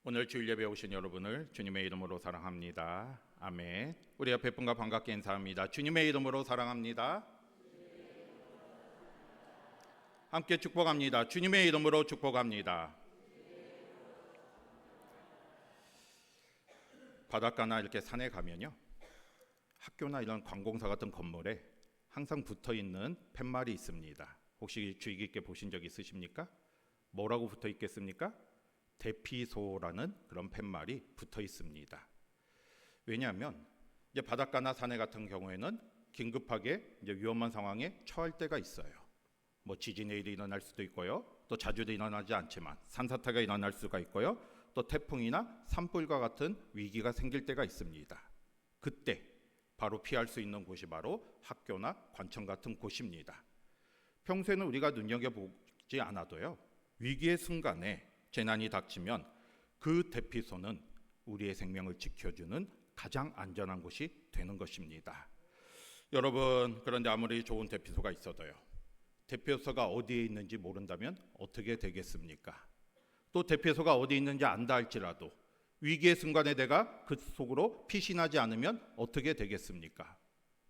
오늘 주일 예배에 오신 여러분을 주님의 이름으로 사랑합니다. 아멘. 우리 옆에 분과 반갑게 인사합니다. 주님의 이름으로 사랑합니다. 함께 축복합니다. 주님의 이름으로 축복합니다. 바닷가나 이렇게 산에 가면요, 학교나 이런 관공서 같은 건물에 항상 붙어있는 팻말이 있습니다. 혹시 주의 깊게 보신 적 있으십니까? 뭐라고 붙어 있겠습니까? 대피소라는 그런 팻말이 붙어 있습니다. 왜냐하면 이제 바닷가나 산에 같은 경우에는 긴급하게 이제 위험한 상황에 처할 때가 있어요. 뭐 지진의 일이 일어날 수도 있고요, 또 자주도 일어나지 않지만 산사태가 일어날 수가 있고요, 또 태풍이나 산불과 같은 위기가 생길 때가 있습니다. 그때 바로 피할 수 있는 곳이 바로 학교나 관청 같은 곳입니다. 평소에는 우리가 눈여겨보지 않아도요, 위기의 순간에 재난이 닥치면 그 대피소는 우리의 생명을 지켜주는 가장 안전한 곳이 되는 것입니다. 여러분, 그런데 아무리 좋은 대피소가 있어도요, 대피소가 어디에 있는지 모른다면 어떻게 되겠습니까? 또 대피소가 어디 있는지 안다 할지라도 위기의 순간에 내가 그 속으로 피신하지 않으면 어떻게 되겠습니까?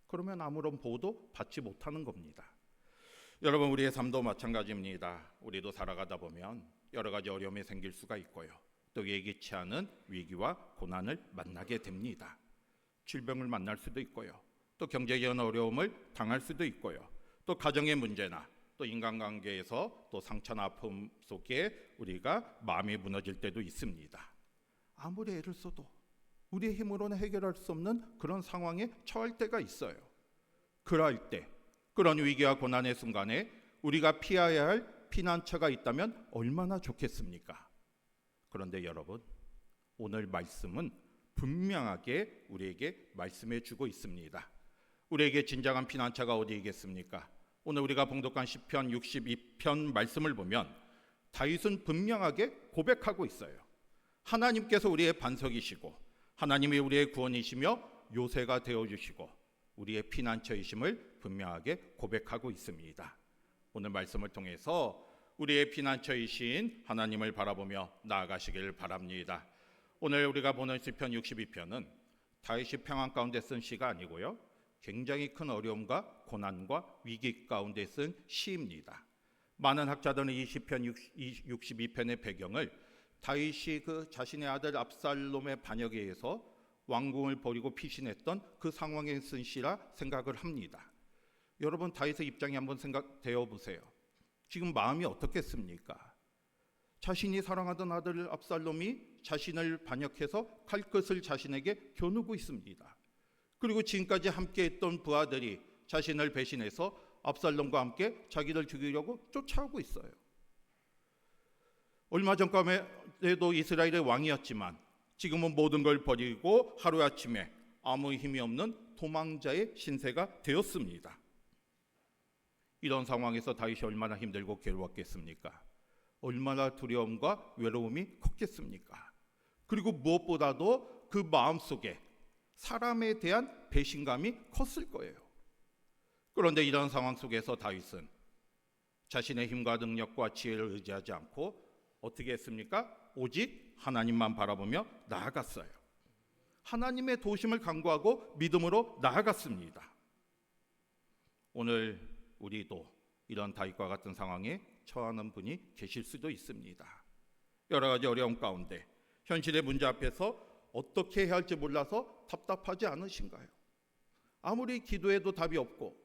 그러면 아무런 보호도 받지 못하는 겁니다. 여러분, 우리의 삶도 마찬가지입니다. 우리도 살아가다 보면 여러 가지 어려움이 생길 수가 있고요, 또 예기치 않은 위기와 고난을 만나게 됩니다. 질병을 만날 수도 있고요, 또 경제적인 어려움을 당할 수도 있고요, 또 가정의 문제나 또 인간관계에서 또 상처나 아픔 속에 우리가 마음이 무너질 때도 있습니다. 아무리 애를 써도 우리의 힘으로는 해결할 수 없는 그런 상황에 처할 때가 있어요. 그럴 때, 그런 위기와 고난의 순간에 우리가 피해야 할 피난처가 있다면 얼마나 좋겠습니까? 그런데 여러분, 오늘 말씀은 분명하게 우리에게 말씀해 주고 있습니다. 우리에게 진정한 피난처가 어디이겠습니까? 오늘 우리가 봉독한 시편 62편 말씀을 보면 다윗은 분명하게 고백하고 있어요. 하나님께서 우리의 반석이시고 하나님이 우리의 구원이시며 요새가 되어주시고 우리의 피난처이심을 분명하게 고백하고 있습니다. 오늘 말씀을 통해서 우리의 피난처이신 하나님을 바라보며 나아가시길 바랍니다. 오늘 우리가 보는 시편 62편은 다윗이 평안 가운데 쓴 시가 아니고요, 굉장히 큰 어려움과 고난과 위기 가운데 쓴 시입니다. 많은 학자들은 이 시편 62편의 배경을 다윗이 그 자신의 아들 압살롬의 반역에 의해서 왕궁을 버리고 피신했던 그 상황에 쓴 시라 생각을 합니다. 여러분, 다윗의 입장에 한번 생각되어 보세요. 지금 마음이 어떻겠습니까? 자신이 사랑하던 아들 압살롬이 자신을 반역해서 칼끝을 자신에게 겨누고 있습니다. 그리고 지금까지 함께했던 부하들이 자신을 배신해서 압살롬과 함께 자기를 죽이려고 쫓아오고 있어요. 얼마 전까지도 이스라엘의 왕이었지만 지금은 모든 걸 버리고 하루아침에 아무 힘이 없는 도망자의 신세가 되었습니다. 이런 상황에서 다윗이 얼마나 힘들고 괴로웠겠습니까? 얼마나 두려움과 외로움이 컸겠습니까? 그리고 무엇보다도 그 마음속에 사람에 대한 배신감이 컸을 거예요. 그런데 이런 상황 속에서 다윗은 자신의 힘과 능력과 지혜를 의지하지 않고 어떻게 했습니까? 오직 하나님만 바라보며 나아갔어요. 하나님의 도우심을 간구하고 믿음으로 나아갔습니다. 오늘 우리도 이런 다윗과 같은 상황에 처하는 분이 계실 수도 있습니다. 여러 가지 어려움 가운데 현실의 문제 앞에서 어떻게 해야 할지 몰라서 답답하지 않으신가요? 아무리 기도해도 답이 없고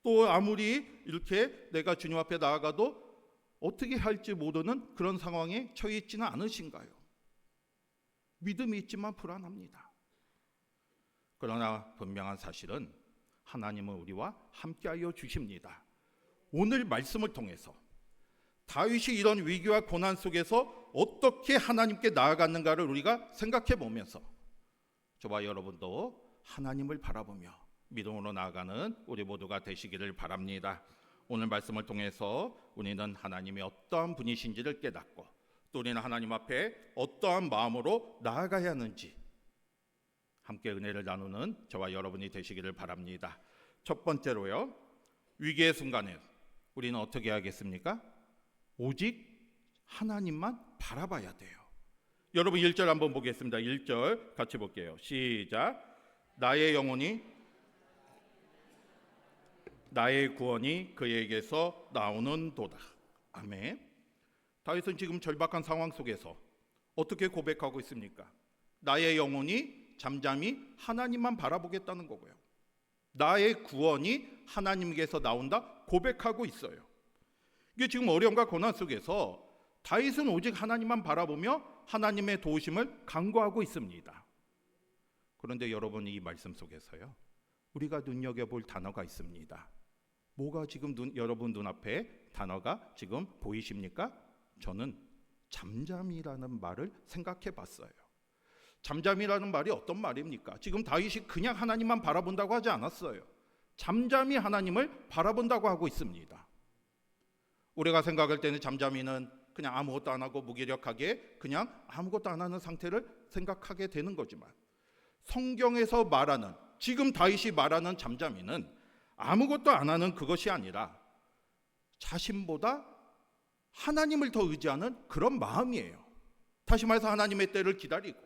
또 아무리 이렇게 내가 주님 앞에 나아가도 어떻게 할지 모르는 그런 상황에 처해 있지는 않으신가요? 믿음이 있지만 불안합니다. 그러나 분명한 사실은 하나님은 우리와 함께하여 주십니다. 오늘 말씀을 통해서 다윗이 이런 위기와 고난 속에서 어떻게 하나님께 나아갔는가를 우리가 생각해 보면서 저와 여러분도 하나님을 바라보며 믿음으로 나아가는 우리 모두가 되시기를 바랍니다. 오늘 말씀을 통해서 우리는 하나님이 어떠한 분이신지를 깨닫고 또 우리는 하나님 앞에 어떠한 마음으로 나아가야 하는지 함께 은혜를 나누는 저와 여러분이 되시기를 바랍니다. 첫 번째로요, 위기의 순간에 우리는 어떻게 하겠습니까? 오직 하나님만 바라봐야 돼요. 여러분 1절 한번 보겠습니다. 1절 같이 볼게요. 시작. 나의 영혼이 나의 구원이 그에게서 나오는도다. 아멘. 다윗은 지금 절박한 상황 속에서 어떻게 고백하고 있습니까? 나의 영혼이 잠잠히 하나님만 바라보겠다는 거고요. 나의 구원이 하나님께서 나온다 고백하고 있어요. 이게 지금 어려움과 고난 속에서 다윗은 오직 하나님만 바라보며 하나님의 도우심을 간구하고 있습니다. 그런데 여러분, 이 말씀 속에서요, 우리가 눈여겨볼 단어가 있습니다. 뭐가 지금 여러분 눈앞에 단어가 지금 보이십니까? 저는 잠잠이라는 말을 생각해 봤어요. 잠잠이라는 말이 어떤 말입니까? 지금 다윗이 그냥 하나님만 바라본다고 하지 않았어요. 잠잠히 하나님을 바라본다고 하고 있습니다. 우리가 생각할 때는 잠잠이는 그냥 아무것도 안 하고 무기력하게 그냥 아무것도 안 하는 상태를 생각하게 되는 거지만, 성경에서 말하는, 지금 다윗이 말하는 잠잠이는 아무것도 안 하는 그것이 아니라 자신보다 하나님을 더 의지하는 그런 마음이에요. 다시 말해서 하나님의 때를 기다리고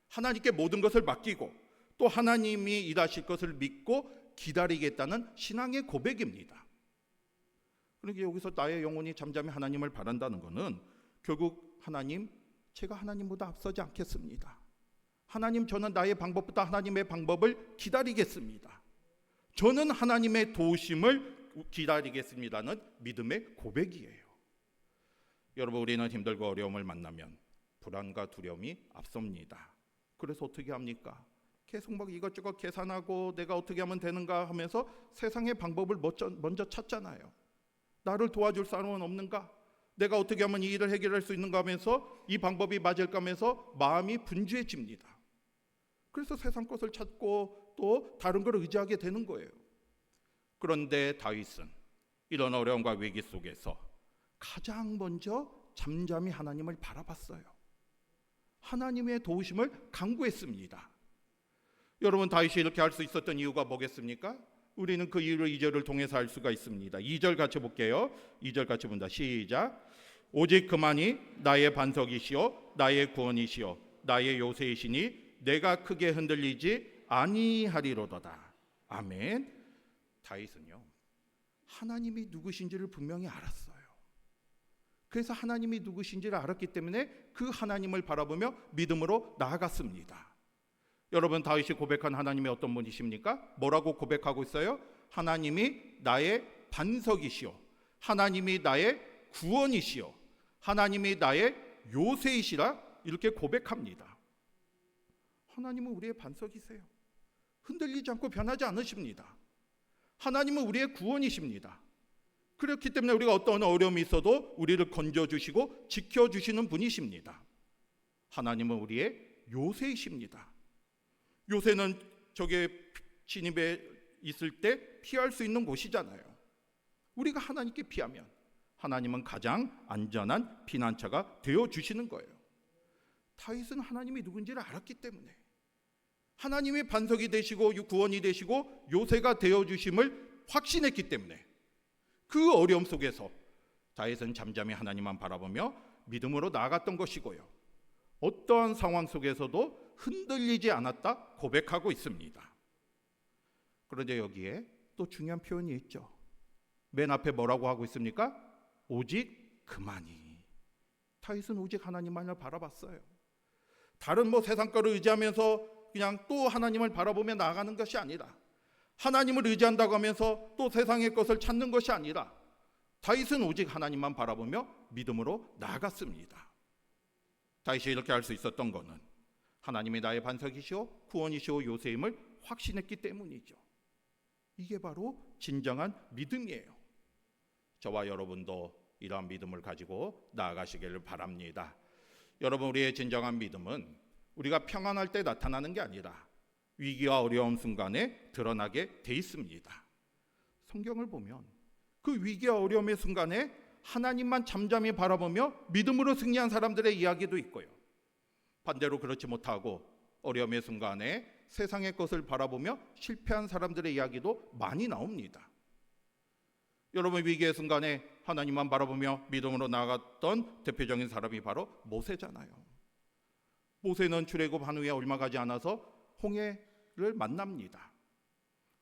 하나님께 모든 것을 맡기고 또 하나님이 일하실 것을 믿고 기다리겠다는 신앙의 고백입니다. 그러니까 여기서 나의 영혼이 잠잠히 하나님을 바란다는 것은 결국 하나님, 제가 하나님보다 앞서지 않겠습니다. 하나님, 저는 나의 방법보다 하나님의 방법을 기다리겠습니다. 저는 하나님의 도우심을 기다리겠습니다는 믿음의 고백이에요. 여러분, 우리는 힘들고 어려움을 만나면 불안과 두려움이 앞섭니다. 그래서 어떻게 합니까? 계속 막 이것저것 계산하고 내가 어떻게 하면 되는가 하면서 세상의 방법을 먼저 찾잖아요. 나를 도와줄 사람은 없는가? 내가 어떻게 하면 이 일을 해결할 수 있는가 하면서 이 방법이 맞을까 하면서 마음이 분주해집니다. 그래서 세상 것을 찾고 또 다른 걸 의지하게 되는 거예요. 그런데 다윗은 이런 어려움과 위기 속에서 가장 먼저 잠잠히 하나님을 바라봤어요. 하나님의 도우심을 간구했습니다. 여러분, 다윗이 이렇게 할 수 있었던 이유가 뭐겠습니까? 우리는 그 이유를 2절을 통해서 알 수가 있습니다. 2절 같이 볼게요. 2절 같이 본다. 시작. 오직 그만이 나의 반석이시요 나의 구원이시요 나의 요새이시니 내가 크게 흔들리지 아니하리로도다. 아멘. 다윗은요, 하나님이 누구신지를 분명히 알았어요. 그래서 하나님이 누구신지를 알았기 때문에 그 하나님을 바라보며 믿음으로 나아갔습니다. 여러분, 다윗이 고백한 하나님이 어떤 분이십니까? 뭐라고 고백하고 있어요? 하나님이 나의 반석이시오, 하나님이 나의 구원이시오, 하나님이 나의 요새이시라, 이렇게 고백합니다. 하나님은 우리의 반석이세요. 흔들리지 않고 변하지 않으십니다. 하나님은 우리의 구원이십니다. 그렇기 때문에 우리가 어떤 어려움이 있어도 우리를 건져주시고 지켜주시는 분이십니다. 하나님은 우리의 요새이십니다. 요새는 적의 진입에 있을 때 피할 수 있는 곳이잖아요. 우리가 하나님께 피하면 하나님은 가장 안전한 피난처가 되어주시는 거예요. 다윗은 하나님이 누군지를 알았기 때문에 하나님의 반석이 되시고 구원이 되시고 요새가 되어주심을 확신했기 때문에 그 어려움 속에서 다윗은 잠잠히 하나님만 바라보며 믿음으로 나아갔던 것이고요, 어떠한 상황 속에서도 흔들리지 않았다 고백하고 있습니다. 그런데 여기에 또 중요한 표현이 있죠. 맨 앞에 뭐라고 하고 있습니까? 오직 그만이. 다윗은 오직 하나님만을 바라봤어요. 다른 세상 거를 의지하면서 그냥 또 하나님을 바라보며 나아가는 것이 아니라, 하나님을 의지한다고 하면서 또 세상의 것을 찾는 것이 아니라 다윗은 오직 하나님만 바라보며 믿음으로 나아갔습니다. 다윗이 이렇게 할 수 있었던 것은 하나님이 나의 반석이시오 구원이시오 요새임을 확신했기 때문이죠. 이게 바로 진정한 믿음이에요. 저와 여러분도 이러한 믿음을 가지고 나아가시기를 바랍니다. 여러분, 우리의 진정한 믿음은 우리가 평안할 때 나타나는 게 아니라 위기와 어려움 순간에 드러나게 돼 있습니다. 성경을 보면 그 위기와 어려움의 순간에 하나님만 잠잠히 바라보며 믿음으로 승리한 사람들의 이야기도 있고요, 반대로 그렇지 못하고 어려움의 순간에 세상의 것을 바라보며 실패한 사람들의 이야기도 많이 나옵니다. 여러분, 위기의 순간에 하나님만 바라보며 믿음으로 나아갔던 대표적인 사람이 바로 모세잖아요. 모세는 출애굽한 후에 얼마 가지 않아서 홍해를 만납니다.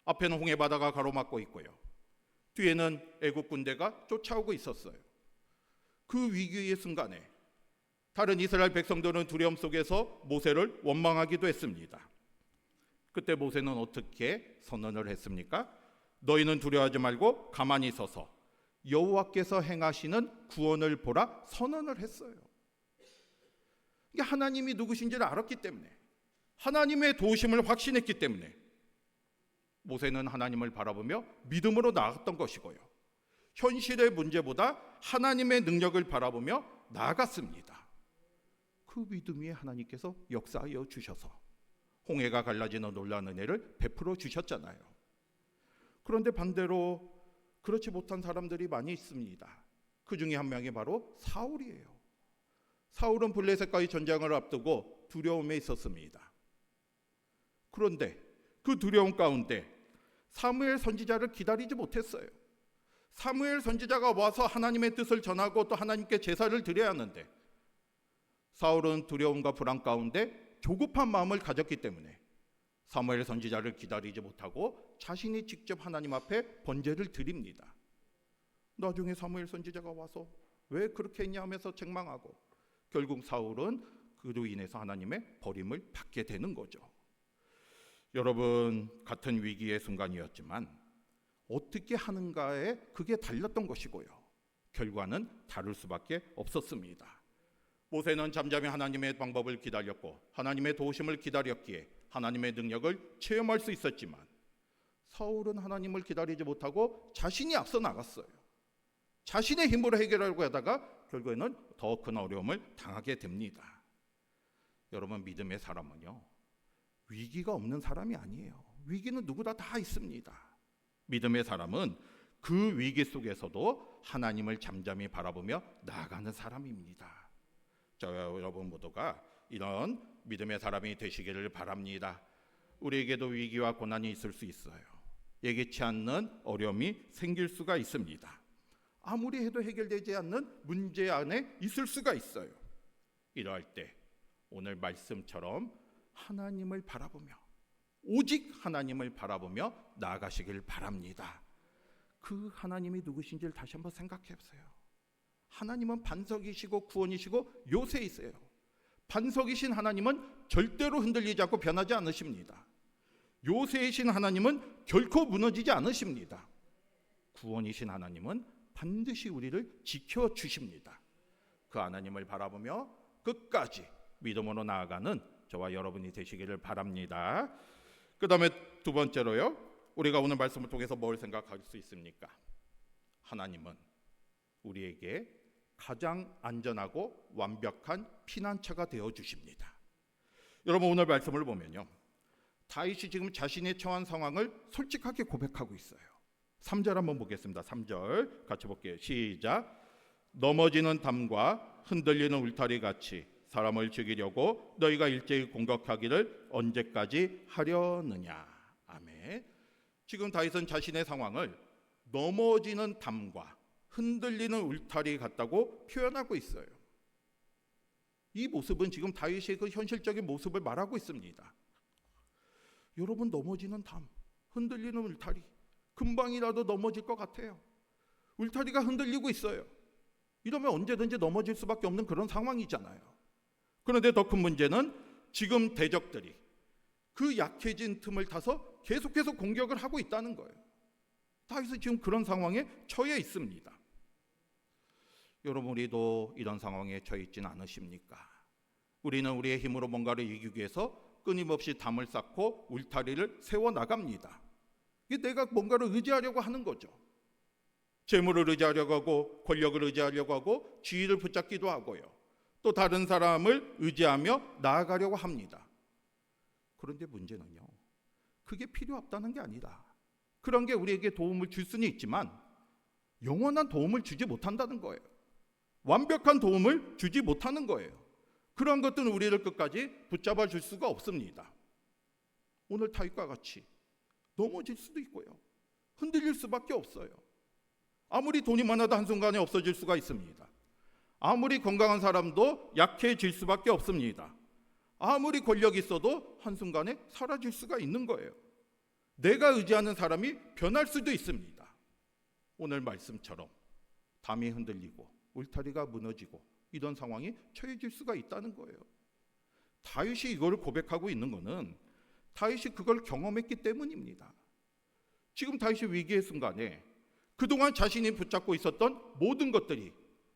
앞에는 홍해 바다가 가로막고 있고요. 뒤에는 애국 군대가 쫓아오고 있었어요. 그 위기의 순간에 다른 이스라엘 백성들은 두려움 속에서 모세를 원망하기도 했습니다. 그때 모세는 어떻게 선언을 했습니까? 너희는 두려워하지 말고 가만히 서서 여호와께서 행하시는 구원을 보라 선언을 했어요. 이게 하나님이 누구신지를 알았기 때문에, 하나님의 도우심을 확신했기 때문에 모세는 하나님을 바라보며 믿음으로 나아갔던 것이고요. 현실의 문제보다 하나님의 능력을 바라보며 나아갔습니다. 그 믿음이 하나님께서 역사하여 주셔서 홍해가 갈라지는 놀라운 은혜를 베풀어 주셨잖아요. 그런데 반대로 그렇지 못한 사람들이 많이 있습니다. 그 중에 한 명이 바로 사울이에요. 사울은 블레셋과의 전쟁을 앞두고 두려움에 있었습니다. 그런데 그 두려움 가운데 사무엘 선지자를 기다리지 못했어요. 사무엘 선지자가 와서 하나님의 뜻을 전하고 또 하나님께 제사를 드려야 하는데 사울은 두려움과 불안 가운데 조급한 마음을 가졌기 때문에 사무엘 선지자를 기다리지 못하고 자신이 직접 하나님 앞에 번제를 드립니다. 나중에 사무엘 선지자가 와서 왜 그렇게 했냐 하면서 책망하고 결국 사울은 그로 인해서 하나님의 버림을 받게 되는 거죠. 여러분, 같은 위기의 순간이었지만 어떻게 하는가에 그게 달렸던 것이고요. 결과는 다를 수밖에 없었습니다. 모세는 잠잠히 하나님의 방법을 기다렸고 하나님의 도우심을 기다렸기에 하나님의 능력을 체험할 수 있었지만 사울은 하나님을 기다리지 못하고 자신이 앞서 나갔어요. 자신의 힘으로 해결하려고 하다가 결국에는 더 큰 어려움을 당하게 됩니다. 여러분, 믿음의 사람은요, 위기가 없는 사람이 아니에요. 위기는 누구나 다 있습니다. 믿음의 사람은 그 위기 속에서도 하나님을 잠잠히 바라보며 나아가는 사람입니다. 여러분 모두가 이런 믿음의 사람이 되시기를 바랍니다. 우리에게도 위기와 고난이 있을 수 있어요. 예기치 않는 어려움이 생길 수가 있습니다. 아무리 해도 해결되지 않는 문제 안에 있을 수가 있어요. 이러할 때 오늘 말씀처럼 하나님을 바라보며 오직 하나님을 바라보며 나아가시길 바랍니다. 그 하나님이 누구신지를 다시 한번 생각해 보세요. 하나님은 반석이시고 구원이시고 요새이세요. 반석이신 하나님은 절대로 흔들리지 않고 변하지 않으십니다. 요새이신 하나님은 결코 무너지지 않으십니다. 구원이신 하나님은 반드시 우리를 지켜주십니다. 그 하나님을 바라보며 끝까지 믿음으로 나아가는 저와 여러분이 되시기를 바랍니다. 그 다음에 두 번째로요, 우리가 오늘 말씀을 통해서 뭘 생각할 수 있습니까? 하나님은 우리에게 가장 안전하고 완벽한 피난처가 되어 주십니다. 여러분, 오늘 말씀을 보면요, 다윗이 지금 자신의 처한 상황을 솔직하게 고백하고 있어요. 3절 한번 보겠습니다. 3절 같이 볼게요. 시작. 넘어지는 담과 흔들리는 울타리 같이 사람을 죽이려고 너희가 일제히 공격하기를 언제까지 하려느냐. 아멘. 지금 다윗은 자신의 상황을 넘어지는 담과 흔들리는 울타리 같다고 표현하고 있어요. 이 모습은 지금 다윗의 그 현실적인 모습을 말하고 있습니다. 여러분, 넘어지는 담, 흔들리는 울타리, 금방이라도 넘어질 것 같아요. 울타리가 흔들리고 있어요. 이러면 언제든지 넘어질 수밖에 없는 그런 상황이잖아요. 그런데 더 큰 문제는 지금 대적들이 그 약해진 틈을 타서 계속해서 공격을 하고 있다는 거예요. 다윗은 지금 그런 상황에 처해 있습니다. 여러분, 우리도 이런 상황에 처해 있지는 않으십니까? 우리는 우리의 힘으로 뭔가를 이기기 위해서 끊임없이 담을 쌓고 울타리를 세워나갑니다. 이게 내가 뭔가를 의지하려고 하는 거죠. 재물을 의지하려고 하고 권력을 의지하려고 하고 지위를 붙잡기도 하고요. 또 다른 사람을 의지하며 나아가려고 합니다. 그런데 문제는요, 그게 필요 없다는 게 아니다. 그런 게 우리에게 도움을 줄 수는 있지만 영원한 도움을 주지 못한다는 거예요. 완벽한 도움을 주지 못하는 거예요. 그런 것들은 우리를 끝까지 붙잡아 줄 수가 없습니다. 오늘 다윗과 같이 넘어질 수도 있고요, 흔들릴 수밖에 없어요. 아무리 돈이 많아도 한순간에 없어질 수가 있습니다. 아무리 건강한 사람도 약해질 수밖에 없습니다. 아무리 권력이 있어도 한순간에 사라질 수가 있는 거예요. 내가 의지하는 사람이 변할 수도 있습니다. 오늘 말씀처럼 담이 흔들리고 울타리가 무너지고 이런 상황이 처해질 수가 있다는 거예요. 다윗이 이걸 고백하고 있는 것은 다윗이 그걸 경험했기 때문입니다. 지금 다윗이 위기의 순간에 그동안 자신이 붙잡고 있었던 모든 것들이,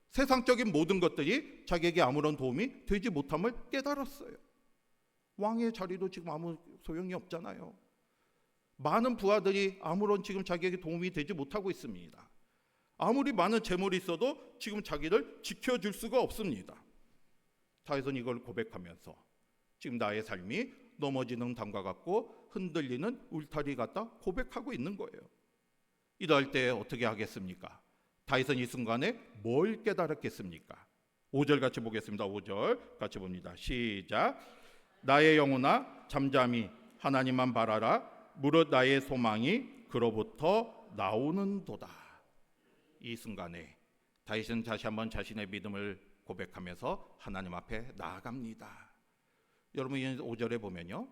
세상적인 모든 것들이 자기에게 아무런 도움이 되지 못함을 깨달았어요. 왕의 자리도 지금 아무 소용이 없잖아요. 많은 부하들이 아무런 지금 자기에게 도움이 되지 못하고 있습니다. 아무리 많은 재물이 있어도 지금 자기를 지켜줄 수가 없습니다. 다윗은 이걸 고백하면서 지금 나의 삶이 넘어지는 담과 같고 흔들리는 울타리 같다 고백하고 있는 거예요. 이럴 때 어떻게 하겠습니까? 다윗은 이 순간에 뭘 깨달았겠습니까? 5절 같이 보겠습니다. 5절 같이 봅니다. 시작. 나의 영혼아 잠잠히 하나님만 바라라. 무릇 나의 소망이 그로부터 나오는도다. 이 순간에 다윗은 다시 한번 자신의 믿음을 고백하면서 하나님 앞에 나아갑니다. 여러분 5절에 보면요,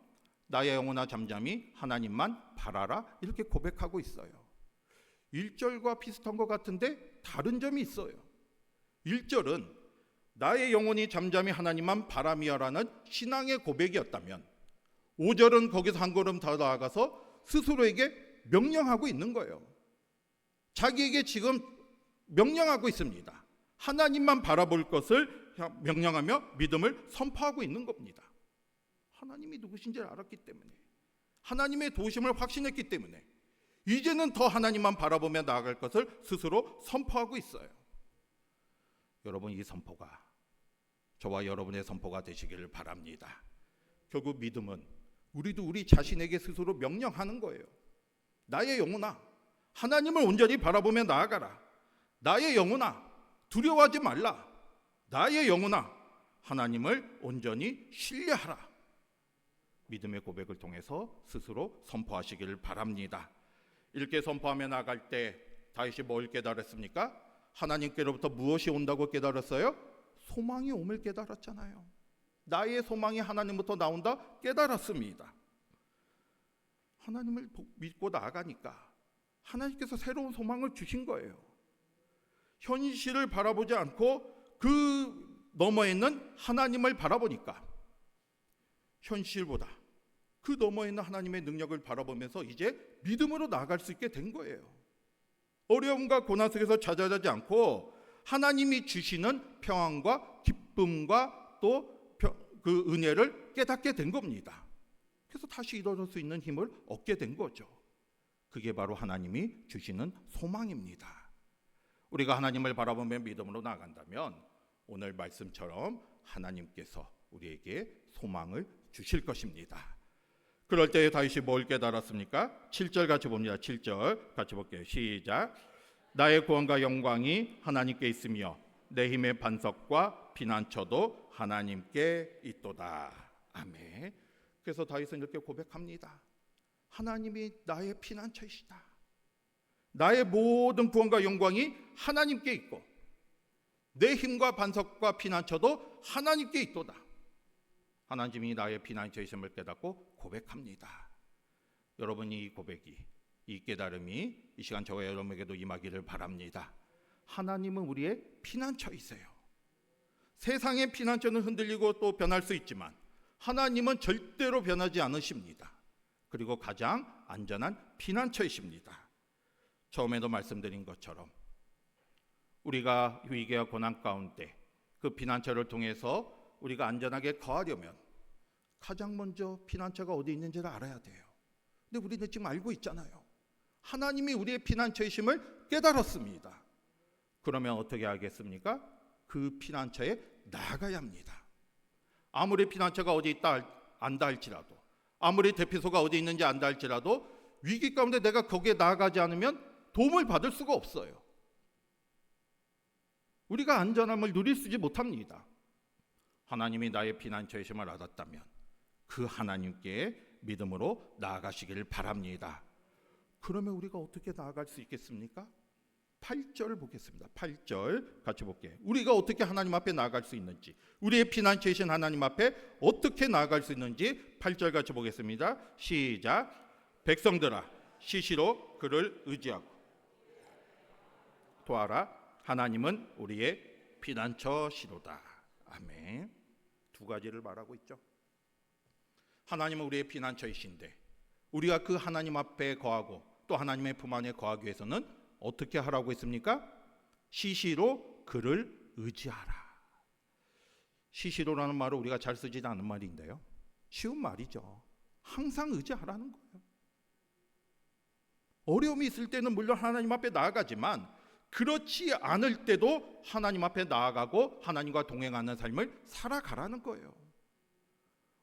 나의 영혼아 잠잠히 하나님만 바라라 이렇게 고백하고 있어요. 1절과 비슷한 것 같은데 다른 점이 있어요. 1절은 나의 영혼이 잠잠히 하나님만 바라미어라는 신앙의 고백이었다면 5절은 거기서 한 걸음 더 나아가서 스스로에게 명령하고 있는 거예요. 자기에게 지금 명령하고 있습니다. 하나님만 바라볼 것을 명령하며 믿음을 선포하고 있는 겁니다. 하나님이 누구신지를 알았기 때문에, 하나님의 도우심을 확신했기 때문에 이제는 더 하나님만 바라보며 나아갈 것을 스스로 선포하고 있어요. 여러분, 이 선포가 저와 여러분의 선포가 되시기를 바랍니다. 결국 믿음은 우리도 우리 자신에게 스스로 명령하는 거예요. 나의 영혼아 하나님을 온전히 바라보며 나아가라. 나의 영혼아 두려워하지 말라. 나의 영혼아 하나님을 온전히 신뢰하라. 믿음의 고백을 통해서 스스로 선포하시기를 바랍니다. 이렇게 선포하며 나갈 때 다윗이 뭘 깨달았습니까? 하나님께로부터 무엇이 온다고 깨달았어요? 소망이 옴을 깨달았잖아요. 나의 소망이 하나님부터 나온다 깨달았습니다. 하나님을 믿고 나아가니까 하나님께서 새로운 소망을 주신 거예요. 현실을 바라보지 않고 그 너머에 있는 하나님을 바라보니까 현실보다 그 너머에 있는 하나님의 능력을 바라보면서 이제 믿음으로 나아갈 수 있게 된 거예요. 어려움과 고난 속에서 좌절하지 않고 하나님이 주시는 평안과 기쁨과 또 그 은혜를 깨닫게 된 겁니다. 그래서 다시 일어설 수 있는 힘을 얻게 된 거죠. 그게 바로 하나님이 주시는 소망입니다. 우리가 하나님을 바라보며 믿음으로 나아간다면 오늘 말씀처럼 하나님께서 우리에게 소망을 주실 것입니다. 그럴 때 다윗이 뭘 깨달았습니까? 7절 같이 봅니다. 7절 같이 볼게요. 시작. 나의 구원과 영광이 하나님께 있으며 내 힘의 반석과 피난처도 하나님께 있도다. 아멘. 그래서 다윗은 이렇게 고백합니다. 하나님이 나의 피난처이시다. 나의 모든 구원과 영광이 하나님께 있고 내 힘과 반석과 피난처도 하나님께 있도다. 하나님이 나의 피난처이심을 깨닫고 고백합니다. 여러분이 이 고백이, 이 깨달음이 이 시간 저와 여러분에게도 임하기를 바랍니다. 하나님은 우리의 피난처이세요. 세상의 피난처는 흔들리고 또 변할 수 있지만 하나님은 절대로 변하지 않으십니다. 그리고 가장 안전한 피난처이십니다. 처음에도 말씀드린 것처럼 우리가 위기와 고난 가운데 그 피난처를 통해서 우리가 안전하게 거하려면 가장 먼저 피난처가 어디 있는지를 알아야 돼요. 근데 우리는 지금 알고 있잖아요. 하나님이 우리의 피난처이심을 깨달았습니다. 그러면 어떻게 하겠습니까? 그 피난처에 나아가야 합니다. 아무리 피난처가 어디 있다 안다 할지라도, 아무리 대피소가 어디 있는지 안다 할지라도 위기 가운데 내가 거기에 나아가지 않으면 도움을 받을 수가 없어요. 우리가 안전함을 누릴 수 못합니다. 하나님이 나의 피난처이심을 알았다면 그 하나님께 믿음으로 나아가시기를 바랍니다. 그러면 우리가 어떻게 나아갈 수 있겠습니까? 8절 보겠습니다. 8절 같이 볼게요. 우리가 어떻게 하나님 앞에 나아갈 수 있는지, 우리의 피난처이신 하나님 앞에 어떻게 나아갈 수 있는지 8절 같이 보겠습니다. 시작. 백성들아, 시시로 그를 의지하고 도하라. 하나님은 우리의 피난처시로다. 아멘. 두 가지를 말하고 있죠. 하나님은 우리의 피난처이신데 우리가 그 하나님 앞에 거하고 또 하나님의 품 안에 거하기 위해서는 어떻게 하라고 했습니까? 시시로 그를 의지하라. 시시로라는 말을 우리가 잘 쓰지 않은 말인데요, 쉬운 말이죠. 항상 의지하라는 거예요. 어려움이 있을 때는 물론 하나님 앞에 나아가지만 그렇지 않을 때도 하나님 앞에 나아가고 하나님과 동행하는 삶을 살아가라는 거예요.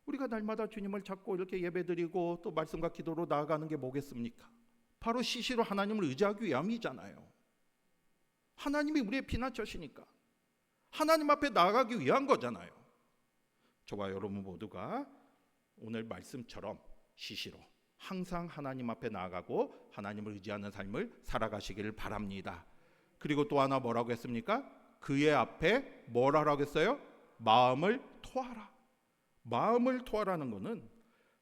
우리가 날마다 주님을 찾고 이렇게 예배드리고 또 말씀과 기도로 나아가는 게 뭐겠습니까? 바로 시시로 하나님을 의지하기 위함이잖아요. 하나님이 우리의 피난처시니까 하나님 앞에 나아가기 위한 거잖아요. 저와 여러분 모두가 오늘 말씀처럼 시시로 항상 하나님 앞에 나아가고 하나님을 의지하는 삶을 살아가시기를 바랍니다. 그리고 또 하나 뭐라고 했습니까? 그의 앞에 뭘 하라고 했어요? 마음을 토하라. 마음을 토하라는 것은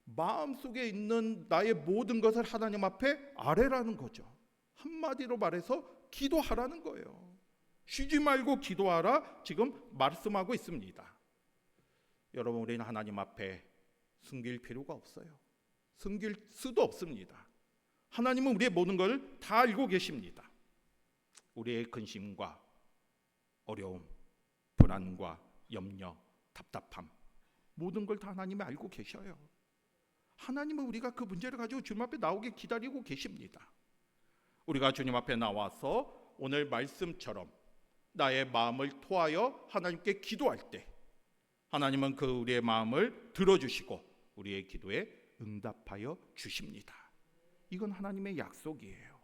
마음속에 있는 나의 모든 것을 하나님 앞에 아뢰라는 거죠. 한마디로 말해서 기도하라는 거예요. 쉬지 말고 기도하라 지금 말씀하고 있습니다. 여러분, 우리는 하나님 앞에 숨길 필요가 없어요. 숨길 수도 없습니다. 하나님은 우리의 모든 걸 다 알고 계십니다. 우리의 근심과 어려움, 불안과 염려, 답답함, 모든 걸 다 하나님이 알고 계셔요. 하나님은 우리가 그 문제를 가지고 주님 앞에 나오게 기다리고 계십니다. 우리가 주님 앞에 나와서 오늘 말씀처럼 나의 마음을 토하여 하나님께 기도할 때 하나님은 그 우리의 마음을 들어주시고 우리의 기도에 응답하여 주십니다. 이건 하나님의 약속이에요.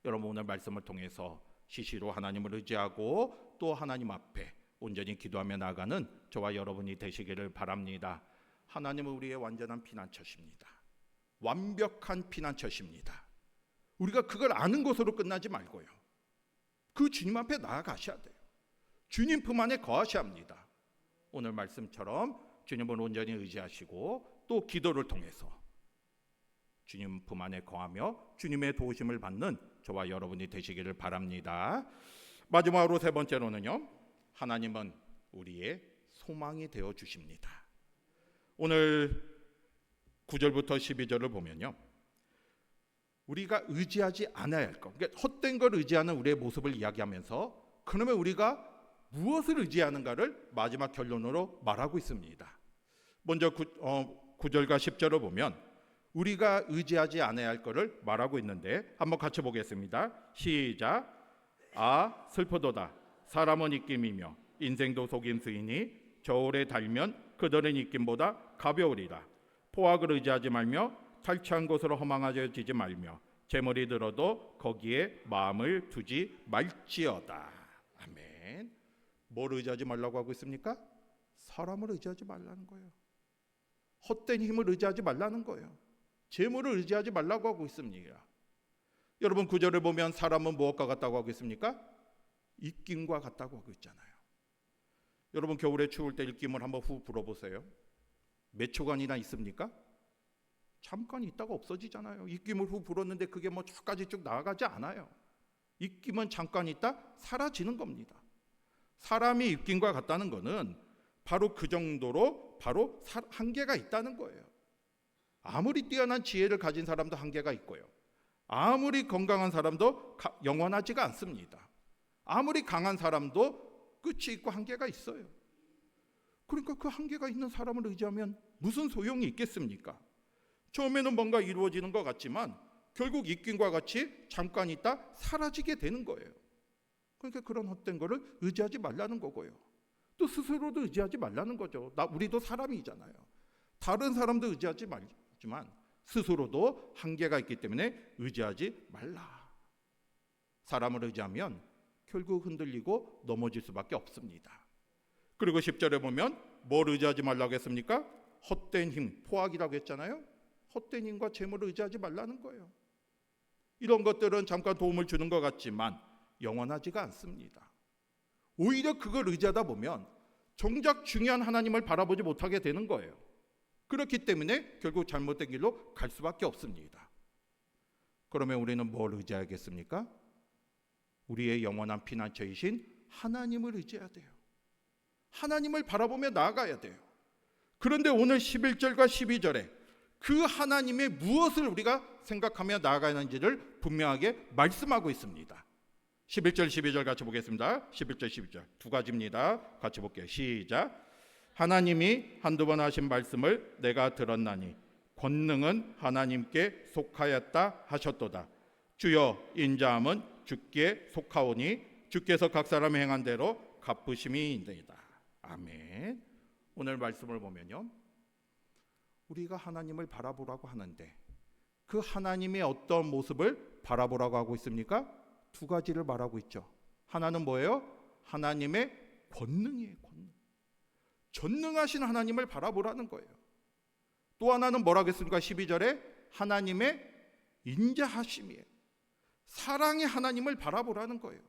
여러분, 오늘 말씀을 통해서 시시로 하나님을 의지하고 또 하나님 앞에 온전히 기도하며 나아가는 저와 여러분이 되시기를 바랍니다. 하나님은 우리의 완전한 피난처십니다. 완벽한 피난처십니다. 우리가 그걸 아는 것으로 끝나지 말고요, 그 주님 앞에 나아가셔야 돼요. 주님 품 안에 거하셔야 합니다. 오늘 말씀처럼 주님을 온전히 의지하시고 또 기도를 통해서 주님 품 안에 거하며 주님의 도우심을 받는 저와 여러분이 되시기를 바랍니다. 마지막으로 세 번째로는요, 하나님은 우리의 소망이 되어 주십니다. 오늘 9절부터 12절을 보면요, 우리가 의지하지 않아야 할 것, 그러니까 헛된 걸 의지하는 우리의 모습을 이야기하면서 그러면 우리가 무엇을 의지하는가를 마지막 결론으로 말하고 있습니다. 먼저 9절과 10절을 보면 우리가 의지하지 않아야 할 것을 말하고 있는데 한번 같이 보겠습니다. 시작. 아, 슬프도다. 사람은 입김이며 인생도 속임수이니 저울에 달면 그들은 입김보다 가벼우리라. 포악을 의지하지 말며 탈취한 것으로 허망하여지지 말며 재물이 들어도 거기에 마음을 두지 말지어다. 아멘. 뭘 의지하지 말라고 하고 있습니까? 사람을 의지하지 말라는 거예요. 헛된 힘을 의지하지 말라는 거예요. 재물을 의지하지 말라고 하고 있습니다. 여러분, 구절을 보면 사람은 무엇과 같다고 하고 있습니까? 입김과 같다고 하고 있잖아요. 여러분, 겨울에 추울 때 입김을 한번 후 불어보세요. 몇 초간이나 있습니까? 잠깐 있다가 없어지잖아요. 입김을 후 불었는데 그게 뭐 저까지 쭉 나아가지 않아요. 입김은 잠깐 있다 사라지는 겁니다. 사람이 입김과 같다는 것은 바로 그 정도로 바로 한계가 있다는 거예요. 아무리 뛰어난 지혜를 가진 사람도 한계가 있고요, 아무리 건강한 사람도 영원하지가 않습니다. 아무리 강한 사람도 끝이 있고 한계가 있어요. 그러니까 그 한계가 있는 사람을 의지하면 무슨 소용이 있겠습니까? 처음에는 뭔가 이루어지는 것 같지만 결국 입김과 같이 잠깐 있다 사라지게 되는 거예요. 그러니까 그런 헛된 거를 의지하지 말라는 거고요, 또 스스로도 의지하지 말라는 거죠. 우리도 사람이잖아요. 다른 사람도 의지하지 말지만 스스로도 한계가 있기 때문에 의지하지 말라. 사람을 의지하면 결국 흔들리고 넘어질 수밖에 없습니다. 그리고 10절에 보면 뭘 의지하지 말라고 했습니까? 헛된 힘, 포악이라고 했잖아요. 헛된 힘과 재물을 의지하지 말라는 거예요. 이런 것들은 잠깐 도움을 주는 것 같지만 영원하지가 않습니다. 오히려 그걸 의지하다 보면 정작 중요한 하나님을 바라보지 못하게 되는 거예요. 그렇기 때문에 결국 잘못된 길로 갈 수밖에 없습니다. 그러면 우리는 뭘 의지하겠습니까? 우리의 영원한 피난처이신 하나님을 의지해야 돼요. 하나님을 바라보며 나아가야 돼요. 그런데 오늘 11절과 12절에 그 하나님의 무엇을 우리가 생각하며 나아가야 하는지를 분명하게 말씀하고 있습니다. 11절 12절 같이 보겠습니다. 11절 12절 두 가지입니다. 같이 볼게요. 시작. 하나님이 한두 번 하신 말씀을 내가 들었나니 권능은 하나님께 속하였다 하셨도다. 주여 인자함은 주께 속하오니 주께서 각 사람이 행한 대로 갚으심이 있나이다. 아멘. 오늘 말씀을 보면요, 우리가 하나님을 바라보라고 하는데 그 하나님의 어떤 모습을 바라보라고 하고 있습니까? 두 가지를 말하고 있죠. 하나는 뭐예요? 하나님의 권능이에요. 권능. 전능하신 하나님을 바라보라는 거예요. 또 하나는 뭐라고 했습니까? 12절에 하나님의 인자하심이에요. 사랑의 하나님을 바라보라는 거예요.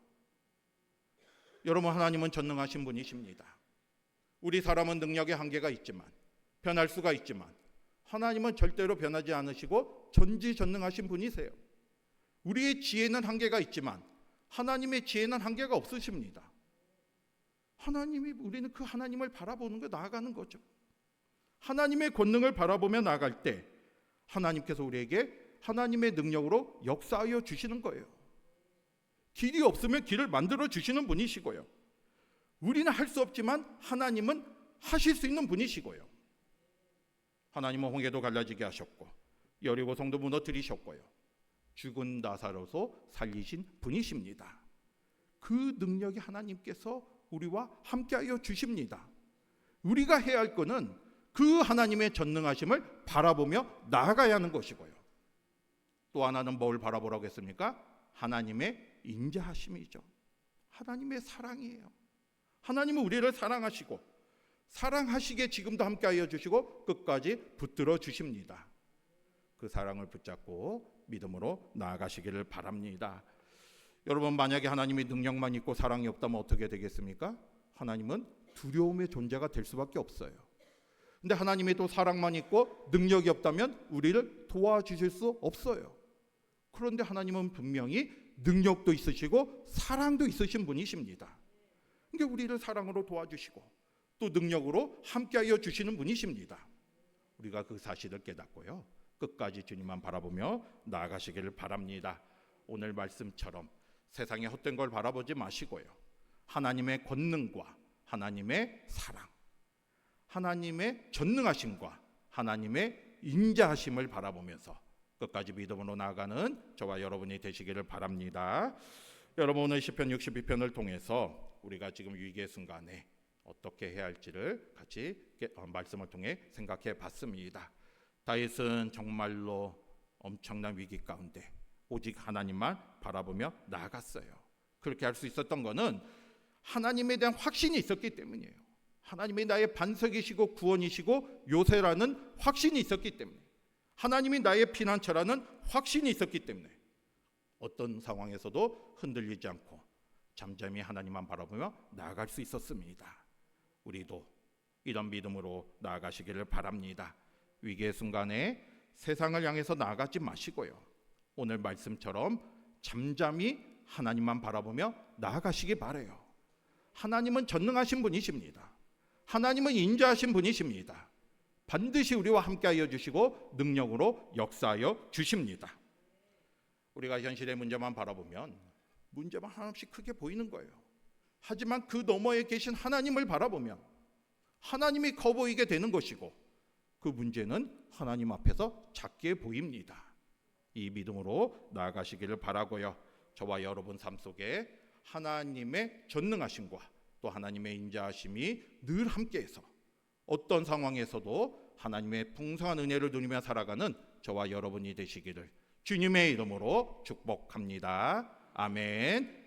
여러분, 하나님은 전능하신 분이십니다. 우리 사람은 능력의 한계가 있지만, 변할 수가 있지만 하나님은 절대로 변하지 않으시고 전지전능하신 분이세요. 우리의 지혜는 한계가 있지만 하나님의 지혜는 한계가 없으십니다. 우리는 그 하나님을 바라보는 거, 나아가는 거죠. 하나님의 권능을 바라보며 나아갈 때 하나님께서 우리에게 하나님의 능력으로 역사하여 주시는 거예요. 길이 없으면 길을 만들어 주시는 분이시고요. 우리는 할 수 없지만 하나님은 하실 수 있는 분이시고요. 하나님은 홍해도 갈라지게 하셨고 여리고 성도 무너뜨리셨고요. 죽은 나사로서 살리신 분이십니다. 그 능력이 하나님께서 우리와 함께하여 주십니다. 우리가 해야 할 것은 그 하나님의 전능하심을 바라보며 나아가야 하는 것이고요. 또 하나는 뭘 바라보라고 했습니까? 하나님의 인자하심이죠. 하나님의 사랑이에요. 하나님은 우리를 사랑하시고 사랑하시기에 지금도 함께하여 주시고 끝까지 붙들어 주십니다. 그 사랑을 붙잡고 믿음으로 나아가시기를 바랍니다. 여러분, 만약에 하나님의 능력만 있고 사랑이 없다면 어떻게 되겠습니까? 하나님은 두려움의 존재가 될 수밖에 없어요. 근데 하나님의 또 사랑만 있고 능력이 없다면 우리를 도와주실 수 없어요. 그런데 하나님은 분명히 능력도 있으시고 사랑도 있으신 분이십니다. 그러니까 우리를 사랑으로 도와주시고 또 능력으로 함께하여 주시는 분이십니다. 우리가 그 사실을 깨닫고요, 끝까지 주님만 바라보며 나아가시기를 바랍니다. 오늘 말씀처럼 세상의 헛된 걸 바라보지 마시고요, 하나님의 권능과 하나님의 사랑, 하나님의 전능하심과 하나님의 인자하심을 바라보면서 끝까지 믿음으로 나아가는 저와 여러분이 되시기를 바랍니다. 여러분, 오늘 시편 62편을 통해서 우리가 지금 위기의 순간에 어떻게 해야 할지를 같이 말씀을 통해 생각해 봤습니다. 다윗은 정말로 엄청난 위기 가운데 오직 하나님만 바라보며 나아갔어요. 그렇게 할 수 있었던 것은 하나님에 대한 확신이 있었기 때문이에요. 하나님이 나의 반석이시고 구원이시고 요새라는 확신이 있었기 때문에, 하나님이 나의 피난처라는 확신이 있었기 때문에 어떤 상황에서도 흔들리지 않고 잠잠히 하나님만 바라보며 나아갈 수 있었습니다. 우리도 이런 믿음으로 나아가시기를 바랍니다. 위기의 순간에 세상을 향해서 나아가지 마시고요, 오늘 말씀처럼 잠잠히 하나님만 바라보며 나아가시기 바라요. 하나님은 전능하신 분이십니다. 하나님은 인자하신 분이십니다. 반드시 우리와 함께하여 주시고 능력으로 역사하여 주십니다. 우리가 현실의 문제만 바라보면 문제만 하나씩 크게 보이는 거예요. 하지만 그 너머에 계신 하나님을 바라보면 하나님이 커 보이게 되는 것이고 그 문제는 하나님 앞에서 작게 보입니다. 이 믿음으로 나아가시기를 바라고요, 저와 여러분 삶 속에 하나님의 전능하심과 또 하나님의 인자하심이 늘 함께해서 어떤 상황에서도 하나님의 풍성한 은혜를 누리며 살아가는 저와 여러분이 되시기를 주님의 이름으로 축복합니다. 아멘.